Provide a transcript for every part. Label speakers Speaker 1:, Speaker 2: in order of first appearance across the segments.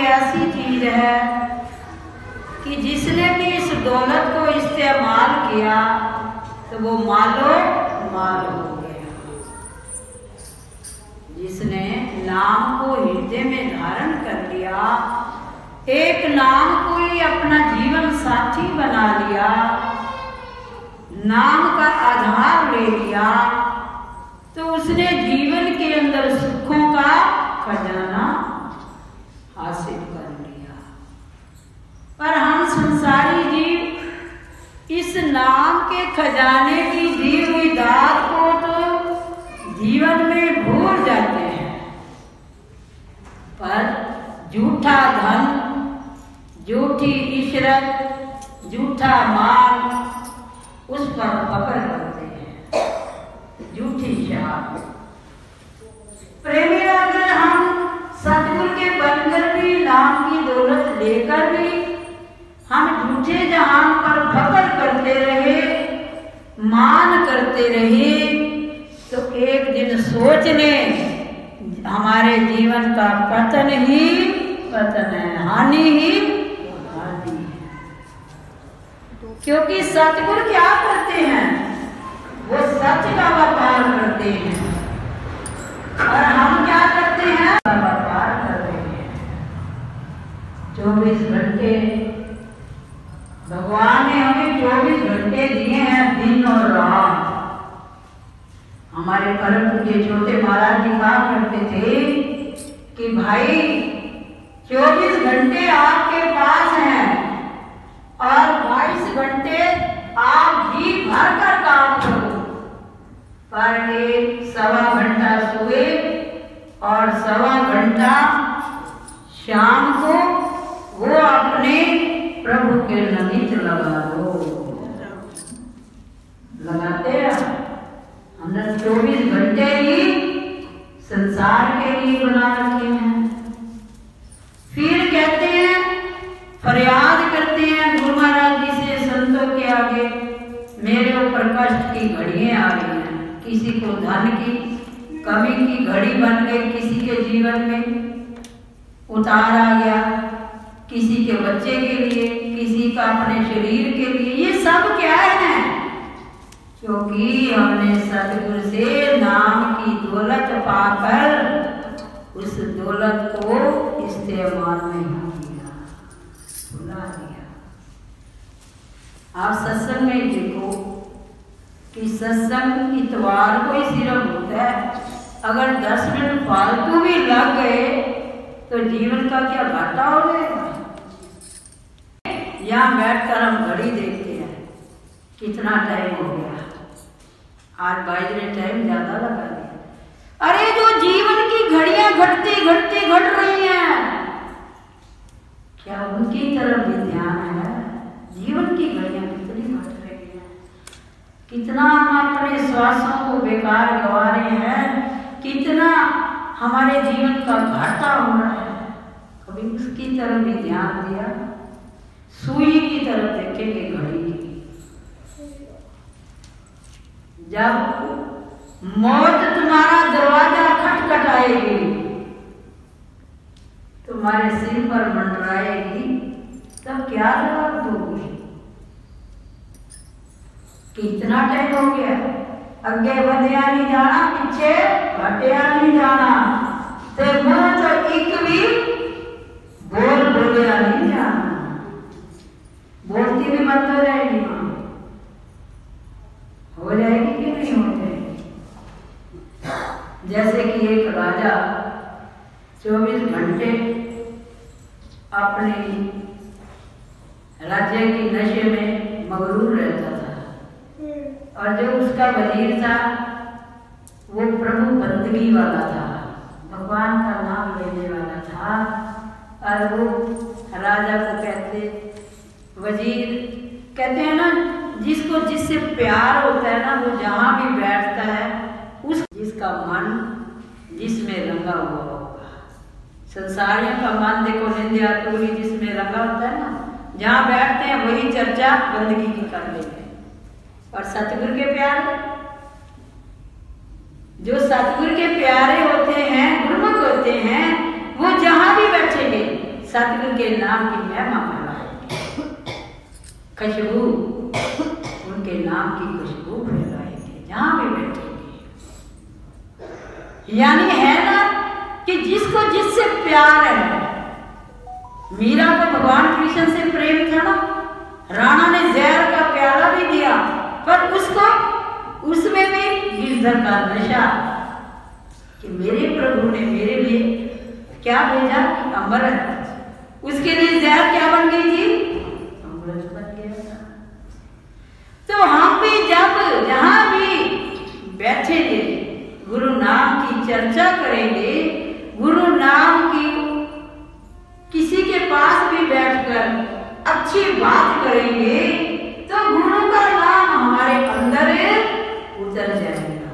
Speaker 1: ऐसी चीज है कि जिसने भी इस दौलत को इस्तेमाल किया तो वो मालो माल हो गया। जिसने नाम को हृदय में धारण कर लिया, एक नाम को ही अपना जीवन साथी बना लिया, नाम का आधार ले लिया, तो उसने जीवन के अंदर सुखों का खजाना हासिल कर लिया। पर हम संसारी जीव इस नाम के खजाने की दी हुई दात को तो जीवन में भूल जाते हैं, पर झूठा धन, झूठी इशरत, झूठा मान उस पर पकड़ करते हैं, झूठी शान। प्रेमी, अगर हम सतगुरु के बनकर भी नाम की दौलत लेकर भी हम झूठे जहान पर फकर करते रहे, मान करते रहे, तो एक दिन सोच लें हमारे जीवन का पतन ही पतन है, हानि ही हानि है। क्योंकि सतगुरु क्या करते हैं, वो सच का व्यापार करते हैं, और हम क्या करते हैं, व्यापार कर रहे हैं। 24 घंटे भगवान ने हमें 24 घंटे दिए हैं, दिन और रात। हमारे परम पूज्य छोटे महाराज जी कहा करते थे कि भाई 24 घंटे आपके पास हैं और 22 घंटे आप जी भर कर काम करो, पर एक 1.25 घंटा सोए और 1.25 घंटा शाम को वो अपने प्रभु के निमित्त लगा दो। लगाते हैं हमने 24 घंटे ही संसार के लिए बना रखे हैं। फिर कहते हैं, फरियाद करते हैं गुरु महाराज जी से, संतों के आगे, मेरे ऊपर कष्ट की घड़ियां आ रही हैं। किसी को धन की कमी की घड़ी बन गई, किसी के जीवन में उतार आ गया, किसी के बच्चे के लिए, किसी का अपने शरीर के लिए। ये सब क्या है, क्योंकि हमने सतगुरु से नाम की दौलत पाकर उस दौलत को इस्तेमाल नहीं किया, भुला दिया। आप सत्संग में देखो कि सत्संग इतवार को ही सिर्फ होता है, अगर 10 मिनट फालतू भी लग गए तो जीवन का क्या घाटा हो जाएगा। यहाँ बैठकर हम घड़ी देखते हैं, कितना टाइम हो गया, आज भाई ने टाइम ज्यादा लगा दिया। अरे जो जीवन की घड़ियां घटते घटते घट रही हैं, क्या उनकी तरफ भी ध्यान है? जीवन की घड़ियां कितनी घट रही हैं, कितना हम अपने श्वासों को बेकार गवा रहे हैं, कितना हमारे जीवन का घाटा हो रहा है। कभी उसकी तरफ भी ध्यान दिया? सुई की तरफ देखेंगे घड़ी की, जब मौत तुम्हारा दरवाजा खटखटाएगी, तुम्हारे सिर पर मंडराएगी, तब क्या जवाब दोगे? कितना टाइम हो गया, अगे बढ़िया नहीं जाना, पीछे हटिया नहीं जाना, ते मुंह तो एक भी बोलिया नहीं जाना। बोलती भी बंद हो जाएगी, हो जाएगी कि नहीं हो जाएगी? जैसे कि एक राजा 24 घंटे अपने राज्य की नशे में मगरूर रहता था, और जो उसका वजीर था वो प्रभु बंदगी वाला था, भगवान का नाम लेने वाला था। और वो राजा को कहते, वजीर कहते हैं ना, जिसको जिससे प्यार होता है ना, वो जहां भी बैठता है, उस जिसका मन जिसमें रंगा हुआ होगा। संसारियों का मन देखो निंदा तुरी जिसमें रंगा होता है ना, जहां बैठते हैं वही चर्चा बंदगी की कर लेते हैं। और सतगुरु के प्यारे, जो सतगुरु के प्यारे होते हैं, गुरुमुख होते हैं, वो जहां भी बैठेंगे सतगुरु के नाम की महिमा फैलाएंगे, खुशबू उनके नाम की खुशबू फैलाएंगे जहां भी बैठेंगे। यानी है ना कि जिसको जिससे प्यार है। मीरा को भगवान कृष्ण से प्रेम था ना, राणा ने जहर का प्याला भी दिया, पर उसको उसमें भी गिरधर का नशा कि मेरे प्रभु ने मेरे लिए क्या भेजा, अमृत। उसके लिए जहर क्या बन गई थी, अमृत बन गया। तो हम भी जब जहां भी बैठेंगे गुरु नाम की चर्चा करेंगे, गुरु नाम की किसी के पास भी बैठकर अच्छी बात करेंगे, तो गुरु का नाम हमारे अंदर उतर जाएगा।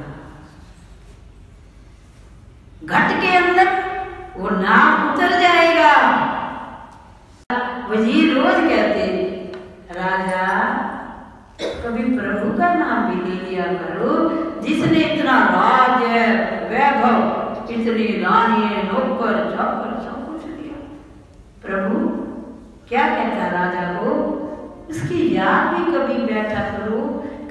Speaker 1: घट के अंदर वो नाम उतर जाएगा। वजीर रोज कहते, राजा कभी प्रभु का नाम भी ले लिया करो, जिसने इतना राज वैभव, इतनी रानी नौकर चाकर सब कुछ दिया। प्रभु क्या कहता राजा को, उसकी याद भी कभी बैठा करो,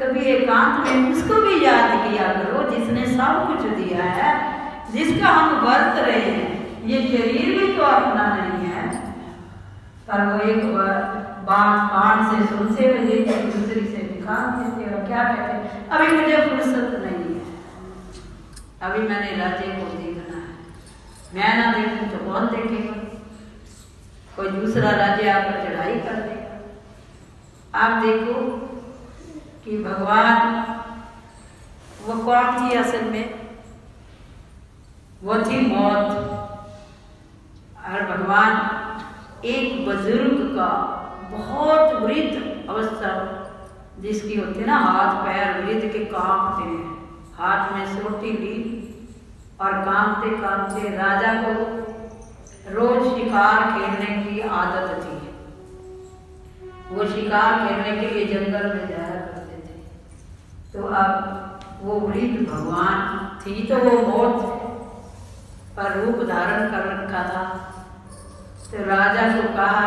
Speaker 1: कभी एकांत में उसको भी याद किया करो, जिसने सब कुछ दिया है, जिसका हम वर्त रहे हैं। ये शरीर भी तो अपना नहीं है। पर वो एक बात कान से सुनते हुए दूसरी से निकाल देते और क्या कहते, अभी मुझे फुर्सत नहीं है, अभी मैंने राज्य को देखना है, मैं ना देखूं तो कौन देखेगा, कोई दूसरा राज्य आप पर चढ़ाई कर देगा। आप देखो कि भगवान वो कौन थी असल में, वो थी मौत। और भगवान एक बुजुर्ग का बहुत वृद्ध अवस्था जिसकी होती है ना, हाथ पैर वृद्ध के कांपते हैं, हाथ में सोटी ली और कांपते कांपते, राजा को रोज शिकार खेलने की आदत थी। वो शिकार खेलने के लिए जंगल में जाया करते थे। तो अब वो वृद्ध भगवान थी, तो वो मौत पर रूप धारण कर रखा था। तो राजा को कहा,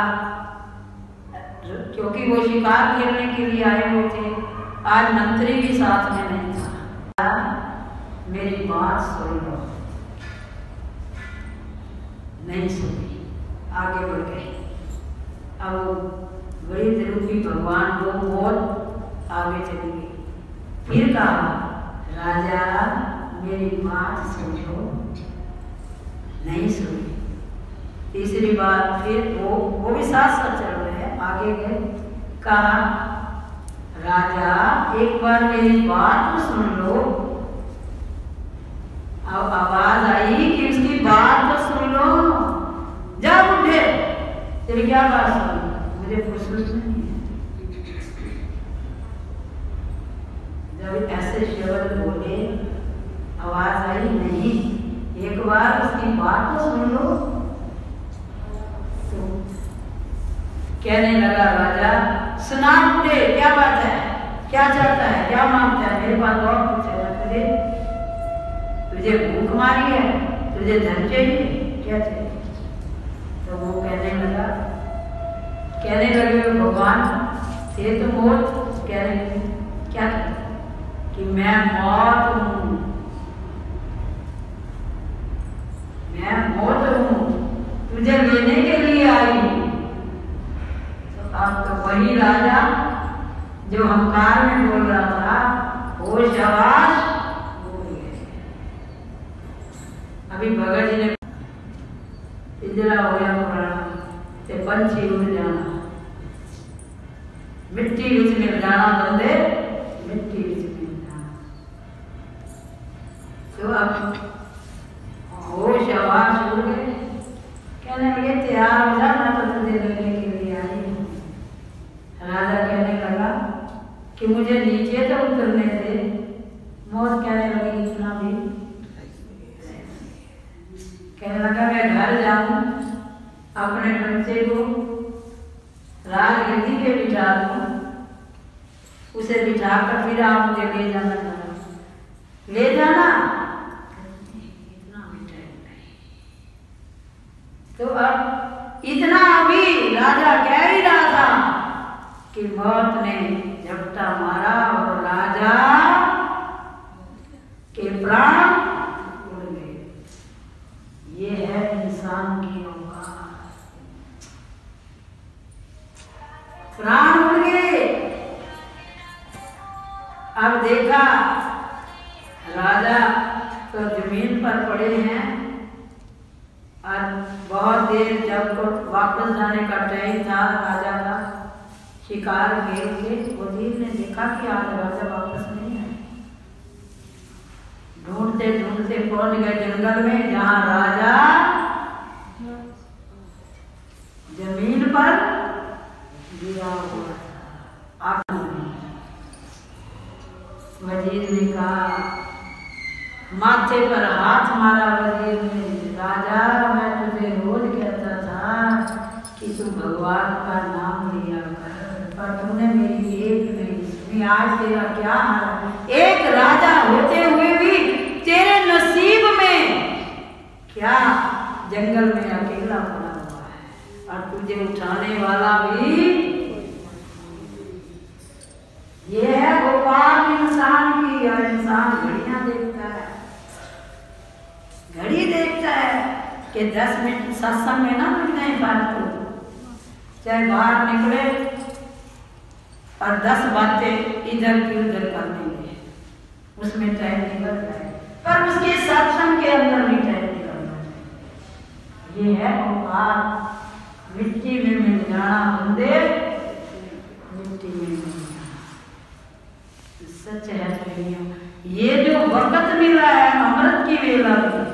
Speaker 1: क्योंकि वो शिकार खेलने के लिए आए हुए थे, आज मंत्री भी साथ में नहीं था, मेरी बात सुन लो। नहीं सुनी, आगे बढ़ गए। अब वृद्ध रूपी भगवान वो मौत आगे चली गई। फिर कहा, राजा मेरी बात सुनो, नहीं सुनी। तीसरी बार फिर वो भी साथ साथ चल रहे हैं, आगे गए। कहा, राजा एक बार मेरी बात तो सुन लो। अब आवाज आई कि उसकी बात तो सुन लो। जब उठे, तेरी क्या बात सुन, मुझे फुर्सत नहीं है। जब ऐसे शब्द बोले, आवाज आई नहीं, एक बार उसकी बात तो सुन लो। तो कहने लगा राजा, सुना मुझे, क्या बात है, क्या चाहता है, क्या मांगता है, मेरे पास और कुछ है। तुझे भूख मारी है, तुझे धन चाहिए, क्या चाहिए? तो वो कहने लगे भगवान थे तो मौत, कहने लगे क्या कि मैं मौत हूं, मैं मौत हूं, तुझे लेने के लिए आई। तो अब तो वही राजा जो हंकार में बोल रहा था, वो शाबाश बोल गए। अभी भगत जी ने पिंजरा हो गया पुराना, ते पंछी उड़ जाना, मिट्टी विच मिल जाना, बंदे मिट्टी विच मिल जाना। तो अब वो शाबाश उड़ गए। कहने लगे तैयार हो जा, मैं तो तुझे लेने के लिए आई हूँ। राजा कहने लगा कि मुझे नीचे तो उतरने दे। मौत कहने लगी इतना भी, कहने लगा मैं घर जाऊं, अपने बच्चे को राजगद्दी पे बिठा दूं, उसे बिठा कर फिर आप मुझे ले जाना, ले जाना। तो अब इतना अभी राजा कह ही रहा था कि मौत ने झपटा मारा और राजा के प्राण उड़ गए। ये है इंसान की औकात। प्राण उड़ गए। अब देखा राजा तो जमीन पर पड़े हैं और बहुत देर जब वापस जाने का टाइम था राजा का शिकार खेल के वजीर ने देखा कि आज राजा वापस नहीं आए। ढूंढते ढूंढते पहुंच गए जंगल में जहां राजा जमीन पर गिरा हुआ था। वजीर ने कहा, माथे पर हाथ मारा वजीर ने, राजा मैं तुझे रोज कहता था कि तू भगवान का नाम लिया कर, पर तूने मेरी एक नहीं सुनी। आज तेरा क्या हाल है? एक राजा होते हुए भी तेरे नसीब में क्या जंगल में अकेला पड़ा हुआ है और तुझे उठाने वाला भी। ये है भगवान इंसान की। और इंसान घड़ियां देखता है, घड़ी देखता है कि 10 मिनट सत्संग में ना लग जाए फालतू, चाहे बाहर निकले और 10 बातें इधर की उधर कर देंगे, उसमें टाइम निकल जाए, पर उसके सत्संग के अंदर नहीं टाइम निकलना चाहिए। ये है भगवान। मिट्टी में मिल जाना बंदे, मिट्टी में मिल जाना। सच है प्रेमियों, ये जो वक्त मिला है अमृत की वेला में,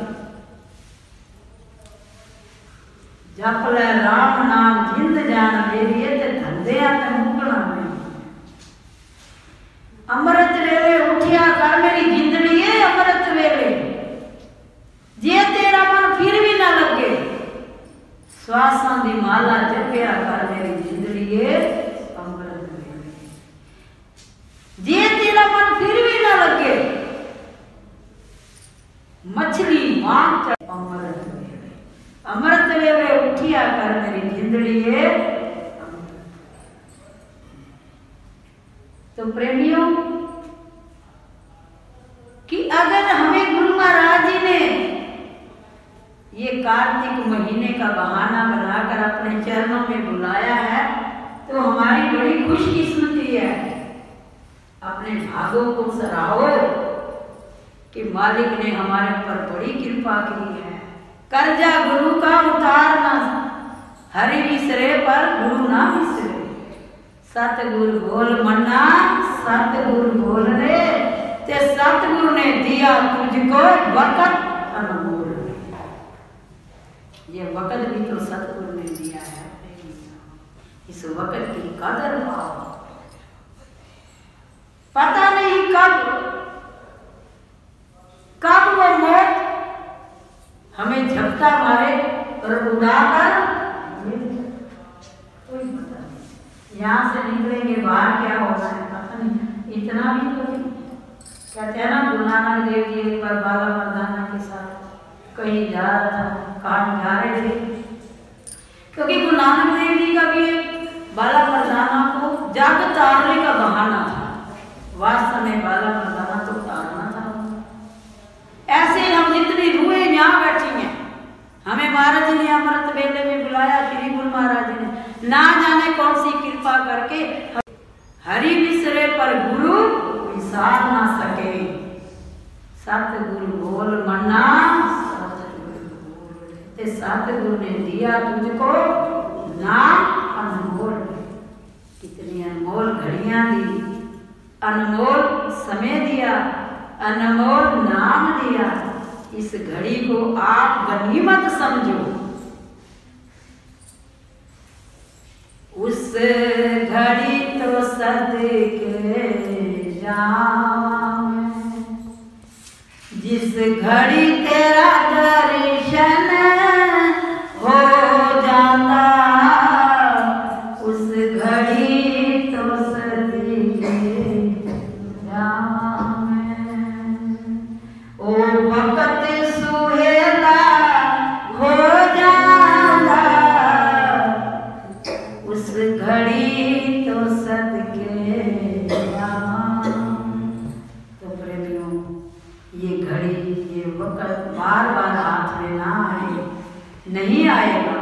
Speaker 1: जप ले राम नाम जिंद जान मेरी ते धंधे ते मुकना नहीं। अमृत वेले उठिया कर मेरी जिंदड़ी है अमृत वेले, जे तेरा मन फिर भी ना लगे श्वासां दी माला जपिया कर मेरी जिंदड़ी है अमृत वेले। जे तेरा मन फिर भी ना लगे मछली मांग अमृत वेले, अमृत वेले उठिया कर मेरी जिंदड़ी है। तो प्रेमियों कि अगर हमें गुरु महाराज जी ने ये कार्तिक महीने का बहाना बनाकर अपने चरणों में बुलाया है तो हमारी बड़ी खुशकिस्मती है। अपने भागों को सराहो कि मालिक ने हमारे ऊपर बड़ी कृपा की है। कर्जा गुरु का उतारना, हरि विसरे पर गुरु ना विसरे। सतगुरु बोल मन्ना, सतगुरु बोल रे, ते सतगुरु ने दिया तुझको वक़्त अनमोल। ये वक़्त भी तो सतगुरु ने दिया है, इस वक़्त की कदर पाओ। पता नहीं कब वो मौत हमें झपटा मारे और उड़ाकर, कोई पता नहीं। यहाँ से निकलेंगे बाहर क्या होना है पता नहीं। इतना भी तो नहीं। कहते हैं ना गुरु नानक देव जी एक बार बाला मर्दाना के साथ कहीं जा रहा था, कहाँ जा रहे थे, क्योंकि गुरु नानक देव जी का भी बाला मर्दाना को जग तारने का बहाना था। वास्तव में बाला मर्दाना तो तारना था। ऐसे ही हम जितनी रूहें यहाँ बैठी हैं, हमें महाराज जी ने अमृत वेले में बुलाया, श्री गुरु महाराज जी ने ना जाने कौन सी कृपा करके हरि विसरे पर गुरु विसार ना सके। सतगुरु बोल मन्ना, सतगुरु बोल, सतगुरु ने दिया तुझको नाम अनमोल। कितनी अनमोल घड़ियां दी, अनमोल समय दिया, अनमोल नाम दिया। इस घड़ी को आप गनीमत समझो। उस घड़ी तो सदके जाऊं जिस घड़ी तेरा दर्शन हो जाता, उस घड़ी तो सदके जाऊं ओ वक़्त सुहेला हो जाता, ये घड़ी, ये वक्त बार बार हाथ में ना आए, नहीं आएगा।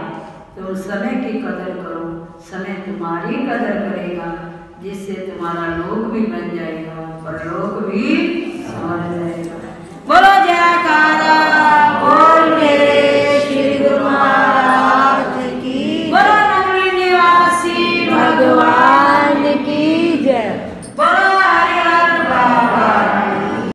Speaker 1: तुम समय की कदर करो, समय तुम्हारी कदर करेगा, जिससे तुम्हारा लोक भी बन जाएगा।